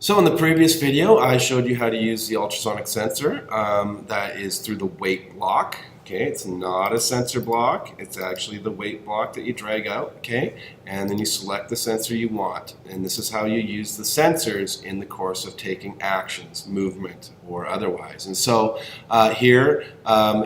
So in the previous video, I showed you how to use the ultrasonic sensor that is through the weight block. Okay, it's not a sensor block. It's actually the weight block that you drag out. Okay, and then you select the sensor you want. And this is how you use the sensors in the course of taking actions, movement, or otherwise. And so here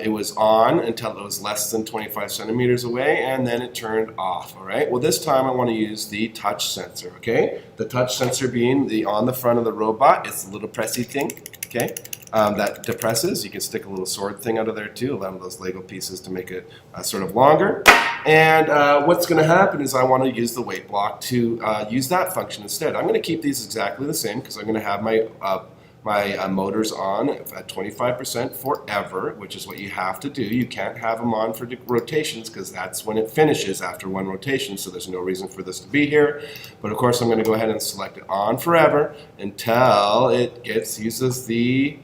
it was on until it was less than 25 centimeters away, and then it turned off. All right. Well, this time I want to use the touch sensor. Okay, the touch sensor being the on the front of the robot. It's a little pressy thing. Okay. That depresses. You can stick a little sword thing out of there too, allow those Lego pieces to make it sort of longer. And what's going to happen is I want to use the weight block to use that function instead. I'm going to keep these exactly the same because I'm going to have my motors on at 25% forever, which is what you have to do. You can't have them on for rotations because that's when it finishes after one rotation, so there's no reason for this to be here. But of course I'm going to go ahead and select it on forever until it uses the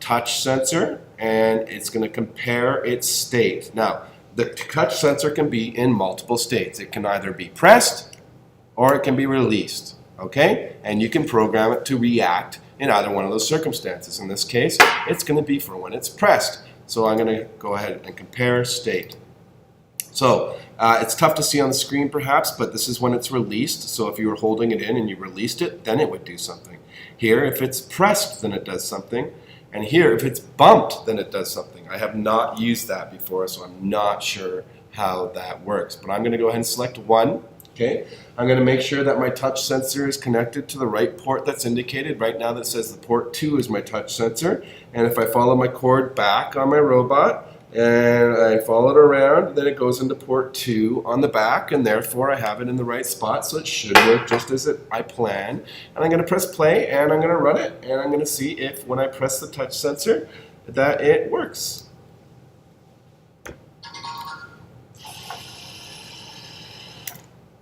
touch sensor, and it's going to compare its state. Now, the touch sensor can be in multiple states. It can either be pressed or it can be released, okay? And you can program it to react in either one of those circumstances. In this case, it's going to be for when it's pressed. So I'm going to go ahead and compare state. So it's tough to see on the screen perhaps, but this is when it's released. So if you were holding it in and you released it, then it would do something. Here, if it's pressed, then it does something. And here, if it's bumped, then it does something. I have not used that before, so I'm not sure how that works. But I'm going to go ahead and select 1. Okay. I'm going to make sure that my touch sensor is connected to the right port that's indicated. Right now that says the port 2 is my touch sensor. And if I follow my cord back on my robot, and I follow it around, then it goes into port 2 on the back, and therefore I have it in the right spot, so it should work just as I planned. And I'm going to press play, and I'm going to run it, and I'm going to see if when I press the touch sensor that it works.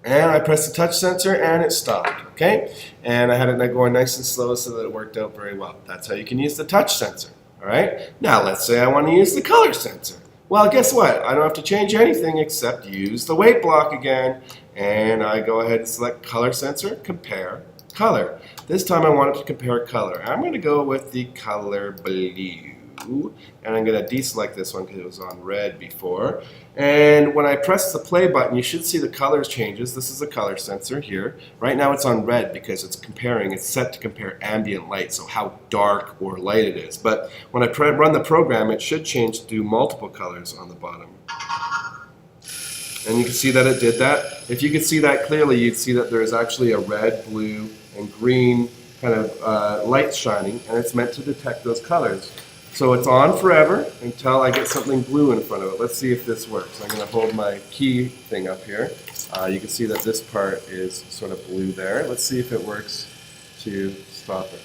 And I pressed the touch sensor, and it stopped, okay? And I had it going nice and slow so that it worked out very well. That's how you can use the touch sensor. All right. Now let's say I want to use the color sensor. Well, guess what? I don't have to change anything except use the weight block again. And I go ahead and select color sensor, compare color. This time I want it to compare color. I'm going to go with the color blue. And I'm going to deselect this one because it was on red before. And when I press the play button, you should see the colors changes. This is the color sensor here. Right now it's on red because it's comparing. It's set to compare ambient light, so how dark or light it is. But when I run the program, it should change to do multiple colors on the bottom. And you can see that it did that. If you could see that clearly, you'd see that there is actually a red, blue, and green kind of light shining, and it's meant to detect those colors. So it's on forever until I get something blue in front of it. Let's see if this works. I'm going to hold my key thing up here. You can see that this part is sort of blue there. Let's see if it works to stop it.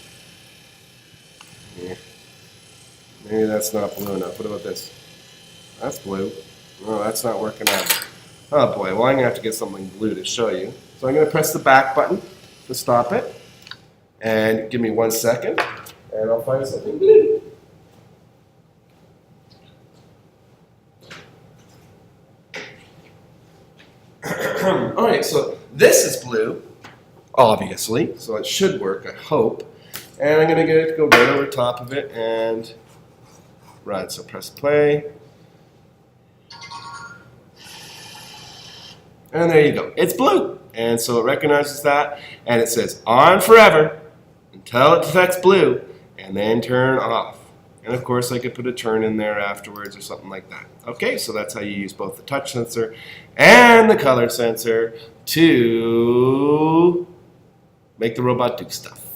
Yeah. Maybe that's not blue enough. What about this? That's blue. No, that's not working out. Oh boy, well I'm going to have to get something blue to show you. So I'm going to press the back button to stop it. And give me 1 second, and I'll find something blue. Alright, so this is blue, obviously, so it should work, I hope. And I'm going to get it to go right over top of it and run. So press play. And there you go. It's blue. And so it recognizes that, and it says on forever until it detects blue, and then turn off. And of course, I could put a turn in there afterwards or something like that. Okay, so that's how you use both the touch sensor and the color sensor to make the robot do stuff.